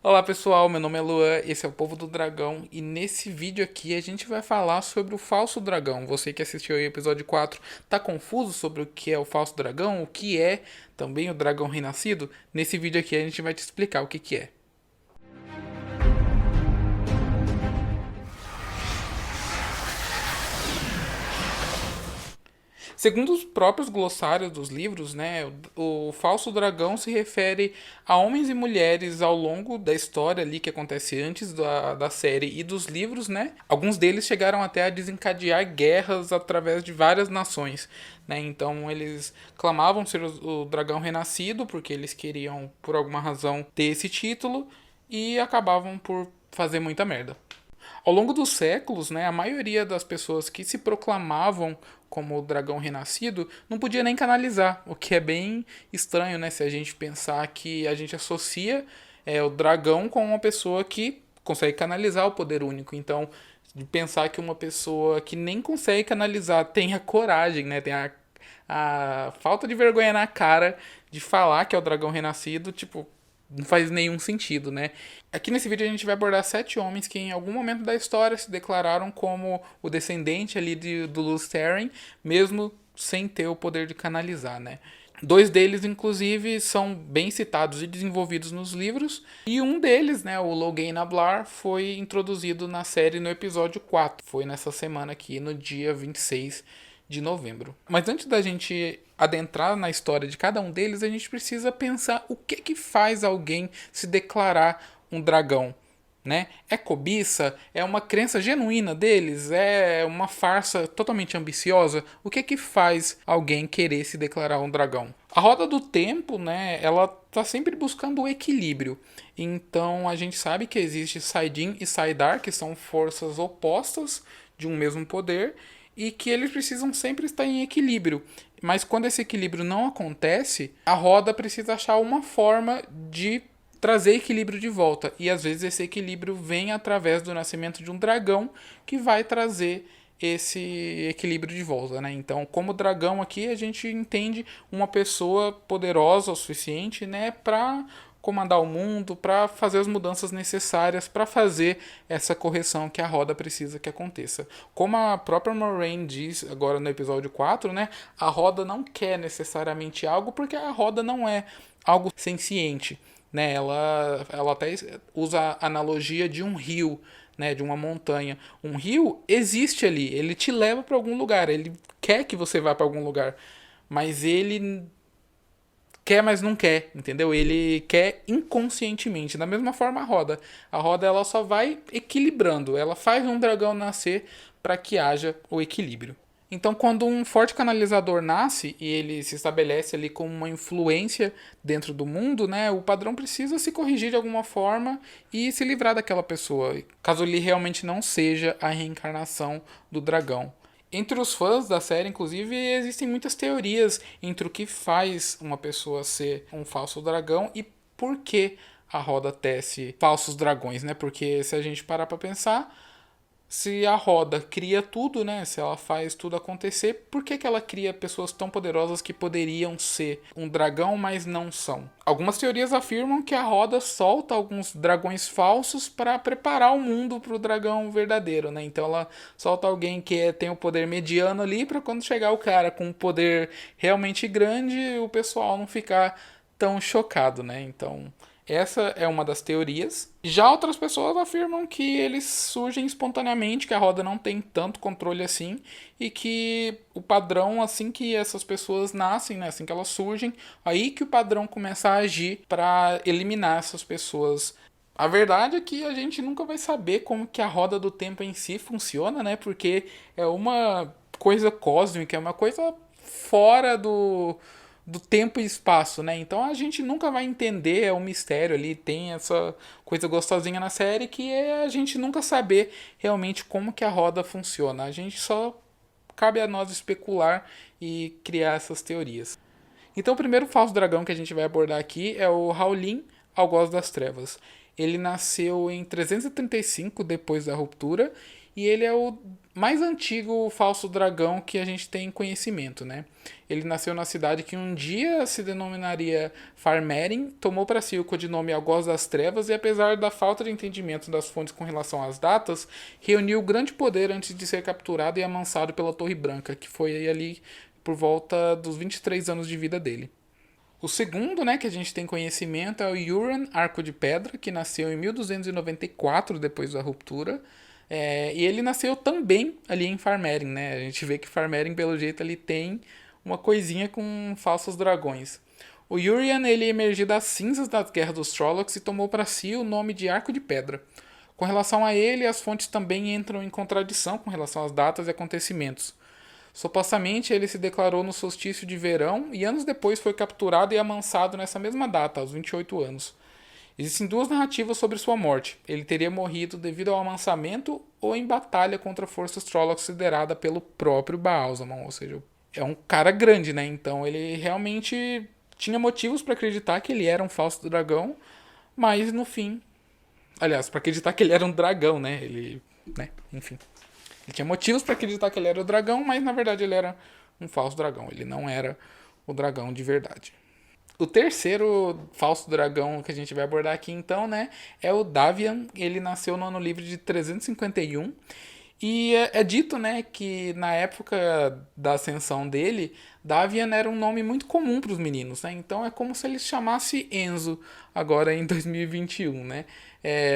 Olá pessoal, meu nome é Luan, esse é o Povo do Dragão e nesse vídeo aqui a gente vai falar sobre o falso dragão. Você que assistiu aí o episódio 4 tá confuso sobre o que é o falso dragão, o que é também o dragão renascido? Nesse vídeo aqui a gente vai te explicar o que é. Segundo os próprios glossários dos livros, né, o falso dragão se refere a homens e mulheres ao longo da história ali que acontece antes da série e dos livros, né? Alguns deles chegaram até a desencadear guerras através de várias nações, né? Então eles clamavam ser o dragão renascido porque eles queriam, por alguma razão, ter esse título e acabavam por fazer muita merda. Ao longo dos séculos, né, a maioria das pessoas que se proclamavam como o dragão renascido não podia nem canalizar, o que é bem estranho, né, se a gente pensar que a gente associa o dragão com uma pessoa que consegue canalizar o poder único. Então, de pensar que uma pessoa que nem consegue canalizar tem a coragem, né, tem a falta de vergonha na cara de falar que é o dragão renascido, tipo, não faz nenhum sentido, né? Aqui nesse vídeo a gente vai abordar 7 homens que em algum momento da história se declararam como o descendente ali do Lúthien, mesmo sem ter o poder de canalizar, né? Dois deles, inclusive, são bem citados e desenvolvidos nos livros. E um deles, né, o Logain Nablar, foi introduzido na série no episódio 4. Foi nessa semana aqui, no dia 26 de novembro. Mas antes da gente adentrar na história de cada um deles, a gente precisa pensar o que faz alguém se declarar um dragão, né? É cobiça? É uma crença genuína deles? É uma farsa totalmente ambiciosa? O que faz alguém querer se declarar um dragão? A roda do tempo, né? Ela tá sempre buscando o equilíbrio. Então a gente sabe que existe Saidin e Saidar, que são forças opostas de um mesmo poder e que eles precisam sempre estar em equilíbrio. Mas quando esse equilíbrio não acontece, a roda precisa achar uma forma de trazer equilíbrio de volta. E às vezes esse equilíbrio vem através do nascimento de um dragão que vai trazer esse equilíbrio de volta, né? Então, como dragão aqui, a gente entende uma pessoa poderosa o suficiente, né, para comandar o mundo, para fazer as mudanças necessárias para fazer essa correção que a roda precisa que aconteça. Como a própria Moraine diz agora no episódio 4, né, a roda não quer necessariamente algo porque a roda não é algo senciente, né? Ela até usa a analogia de um rio, né, de uma montanha. Um rio existe ali, ele te leva para algum lugar, ele quer que você vá para algum lugar, mas ele quer, mas não quer, entendeu? Ele quer inconscientemente. Da mesma forma a roda ela só vai equilibrando, ela faz um dragão nascer para que haja o equilíbrio. Então, quando um forte canalizador nasce e ele se estabelece ali como uma influência dentro do mundo, né, o padrão precisa se corrigir de alguma forma e se livrar daquela pessoa, caso ele realmente não seja a reencarnação do dragão. Entre os fãs da série, inclusive, existem muitas teorias entre o que faz uma pessoa ser um falso dragão e por que a roda tece falsos dragões, né? Porque se a gente parar para pensar, se a roda cria tudo, né? Se ela faz tudo acontecer, por que ela cria pessoas tão poderosas que poderiam ser um dragão, mas não são? Algumas teorias afirmam que a roda solta alguns dragões falsos para preparar o mundo para o dragão verdadeiro, né? Então ela solta alguém que tem o poder mediano ali para quando chegar o cara com um poder realmente grande, o pessoal não ficar tão chocado, né? Então essa é uma das teorias. Já outras pessoas afirmam que eles surgem espontaneamente, que a roda não tem tanto controle assim, e que o padrão, assim que essas pessoas nascem, né, assim que elas surgem, aí que o padrão começa a agir para eliminar essas pessoas. A verdade é que a gente nunca vai saber como que a roda do tempo em si funciona, né? Porque é uma coisa cósmica, é uma coisa fora do tempo e espaço, né? Então a gente nunca vai entender, é um mistério ali, tem essa coisa gostosinha na série que é a gente nunca saber realmente como que a roda funciona. A gente só cabe a nós especular e criar essas teorias. Então o primeiro falso dragão que a gente vai abordar aqui é o Howlin, Algoz das Trevas. Ele nasceu em 335 depois da ruptura e ele é o mais antigo falso dragão que a gente tem conhecimento, né? Ele nasceu na cidade que um dia se denominaria Farmerin, tomou para si o codinome Algoz das Trevas e, apesar da falta de entendimento das fontes com relação às datas, reuniu grande poder antes de ser capturado e amansado pela Torre Branca, que foi ali por volta dos 23 anos de vida dele. O segundo, né, que a gente tem conhecimento é o Euron Arco de Pedra, que nasceu em 1294, depois da ruptura. E ele nasceu também ali em Farmerin, né? A gente vê que Farmerin, pelo jeito, ele tem uma coisinha com falsos dragões. O Urian, ele emergiu das cinzas das guerras dos Trollocs e tomou para si o nome de Arco de Pedra. Com relação a ele, as fontes também entram em contradição com relação às datas e acontecimentos. Supostamente ele se declarou no solstício de verão e anos depois foi capturado e amansado nessa mesma data, aos 28 anos. Existem duas narrativas sobre sua morte. Ele teria morrido devido ao amansamento ou em batalha contra forças Trollocs liderada pelo próprio Baalzamon, ou seja, é um cara grande, né? Então ele realmente tinha motivos para acreditar que ele era um falso dragão, mas no fim, aliás, para acreditar que ele era um dragão, né? Enfim. Ele tinha motivos para acreditar que ele era o dragão, mas na verdade ele era um falso dragão. Ele não era o dragão de verdade. O terceiro falso dragão que a gente vai abordar aqui então, né, é o Davian. Ele nasceu no ano livre de 351 e é dito, né, que na época da ascensão dele, Davian era um nome muito comum para os meninos, né? Então é como se ele se chamasse Enzo agora em 2021, né?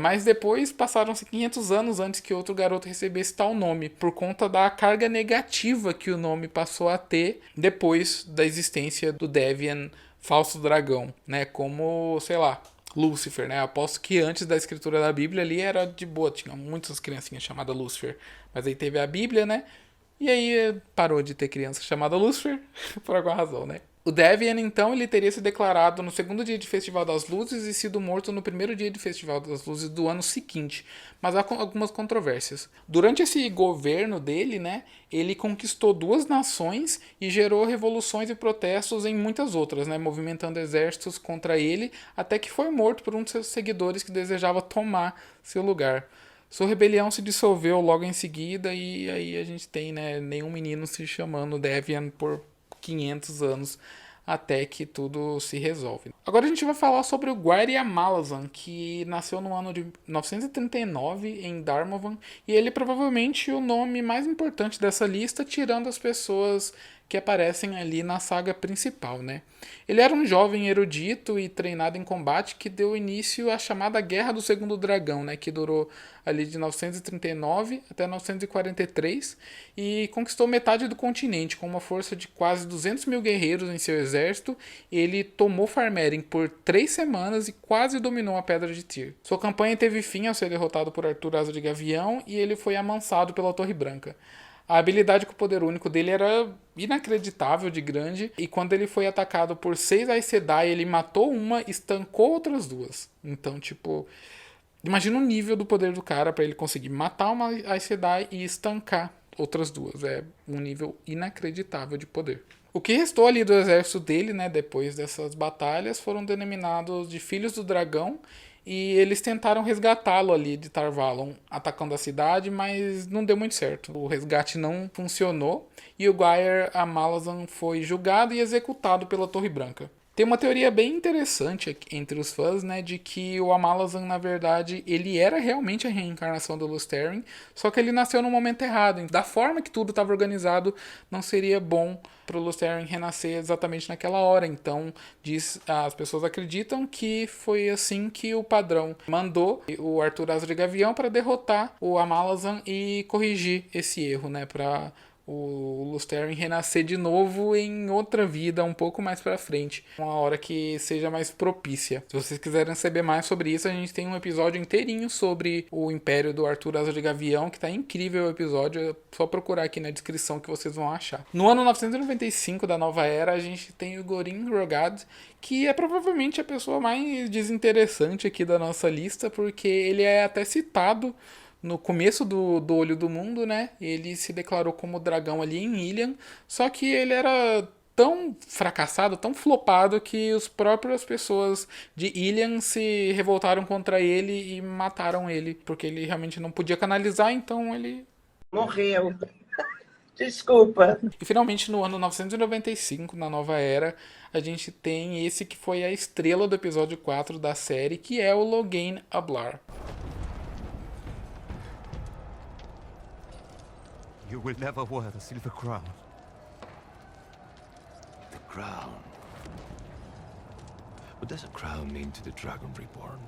Mas depois passaram-se 500 anos antes que outro garoto recebesse tal nome, por conta da carga negativa que o nome passou a ter depois da existência do Devian falso dragão, né? Como, sei lá, Lúcifer, né? Aposto que antes da escritura da Bíblia ali era de boa, tinha muitas criancinhas chamadas Lúcifer. Mas aí teve a Bíblia, né? E aí parou de ter criança chamada Lúcifer, por alguma razão, né? O Devian, então, ele teria se declarado no segundo dia de Festival das Luzes e sido morto no primeiro dia de Festival das Luzes do ano seguinte. Mas há algumas controvérsias. Durante esse governo dele, né, ele conquistou duas nações e gerou revoluções e protestos em muitas outras, né, movimentando exércitos contra ele, até que foi morto por um de seus seguidores que desejava tomar seu lugar. Sua rebelião se dissolveu logo em seguida e aí a gente tem, né, nenhum menino se chamando Devian por 500 anos até que tudo se resolve. Agora a gente vai falar sobre o Gwairi Malazan, que nasceu no ano de 939 em Darmovan, e ele é provavelmente o nome mais importante dessa lista, tirando as pessoas que aparecem ali na saga principal, né? Ele era um jovem erudito e treinado em combate que deu início à chamada Guerra do Segundo Dragão, né? Que durou ali de 939 até 943 e conquistou metade do continente com uma força de quase 200 mil guerreiros em seu exército. Ele tomou Farmerin por 3 semanas e quase dominou a Pedra de Tyr. Sua campanha teve fim ao ser derrotado por Arthur Asa de Gavião e ele foi amansado pela Torre Branca. A habilidade com o poder único dele era inacreditável de grande, e quando ele foi atacado por 6 Aes Sedai, ele matou uma e estancou outras duas. Então, tipo, imagina o nível do poder do cara para ele conseguir matar uma Aes Sedai e estancar outras duas. É um nível inacreditável de poder. O que restou ali do exército dele, né, depois dessas batalhas, foram denominados de Filhos do Dragão, e eles tentaram resgatá-lo ali de Tar Valon, atacando a cidade, mas não deu muito certo. O resgate não funcionou e o Gwair Amalazan foi julgado e executado pela Torre Branca. Tem uma teoria bem interessante entre os fãs, né, de que o Amalazan, na verdade, ele era realmente a reencarnação do Lusteren, só que ele nasceu no momento errado. Da forma que tudo estava organizado, não seria bom para o Lusteren renascer exatamente naquela hora. Então, as pessoas acreditam que foi assim que o Padrão mandou o Arthur Asa de Gavião para derrotar o Amalazan e corrigir esse erro, né, para o Lusteren renascer de novo em outra vida um pouco mais pra frente, uma hora que seja mais propícia. Se vocês quiserem saber mais sobre isso, a gente tem um episódio inteirinho sobre o Império do Arthur Asa de Gavião, que tá incrível o episódio, é só procurar aqui na descrição que vocês vão achar. No ano 995 da Nova Era, a gente tem o Gorin Rogad, que é provavelmente a pessoa mais desinteressante aqui da nossa lista, porque ele é até citado no começo do Olho do Mundo, né? Ele se declarou como dragão ali em Ilian, só que ele era tão fracassado, tão flopado, que as próprias pessoas de Ilian se revoltaram contra ele e mataram ele, porque ele realmente não podia canalizar, então ele Morreu. Desculpa. E finalmente no ano 995, na Nova Era, a gente tem esse que foi a estrela do episódio 4 da série, que é o Logain Ablar. You will never wear the silver crown. The crown. What does a crown mean to the Dragon Reborn?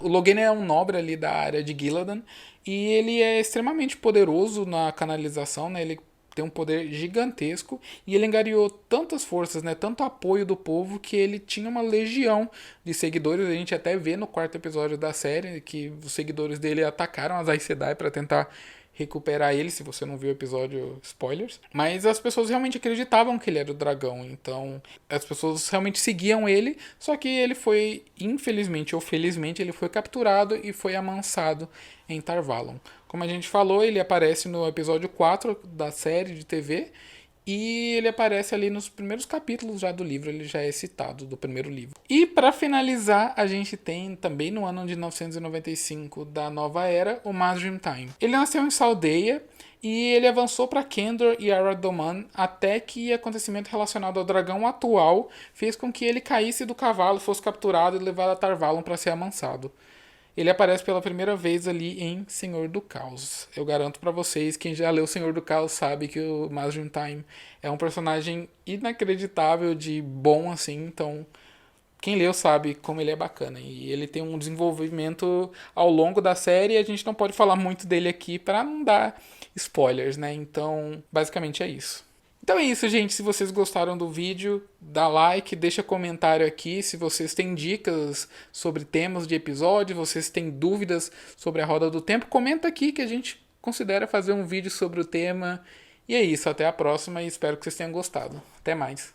O Logain é um nobre ali da área de Gillidan e ele é extremamente poderoso na canalização, né? Ele tem um poder gigantesco e ele angariou tantas forças, né? Tanto apoio do povo que ele tinha uma legião de seguidores. A gente até vê no quarto episódio da série que os seguidores dele atacaram as Aes Sedai para tentar recuperar ele, se você não viu o episódio, spoilers. Mas as pessoas realmente acreditavam que ele era o dragão, então as pessoas realmente seguiam ele, só que ele foi, infelizmente ou felizmente, ele foi capturado e foi amansado em Tar Valon. Como a gente falou, ele aparece no episódio 4 da série de TV, e ele aparece ali nos primeiros capítulos já do livro, ele já é citado do primeiro livro. E para finalizar, a gente tem também no ano de 995 da Nova Era, o Mazrim Taim. Ele nasceu em Saldeia e ele avançou para Kendor e Aradoman até que acontecimento relacionado ao dragão atual fez com que ele caísse do cavalo, fosse capturado e levado a Tar Valon para ser amansado. Ele aparece pela primeira vez ali em Senhor do Caos. Eu garanto pra vocês, quem já leu Senhor do Caos sabe que o Mazrim Taim é um personagem inacreditável de bom, assim, então quem leu sabe como ele é bacana. E ele tem um desenvolvimento ao longo da série e a gente não pode falar muito dele aqui pra não dar spoilers, né? Então, basicamente é isso. Então é isso, gente. Se vocês gostaram do vídeo, dá like, deixa comentário aqui. Se vocês têm dicas sobre temas de episódio, vocês têm dúvidas sobre a Roda do Tempo, comenta aqui que a gente considera fazer um vídeo sobre o tema. E é isso, até a próxima e espero que vocês tenham gostado. Até mais.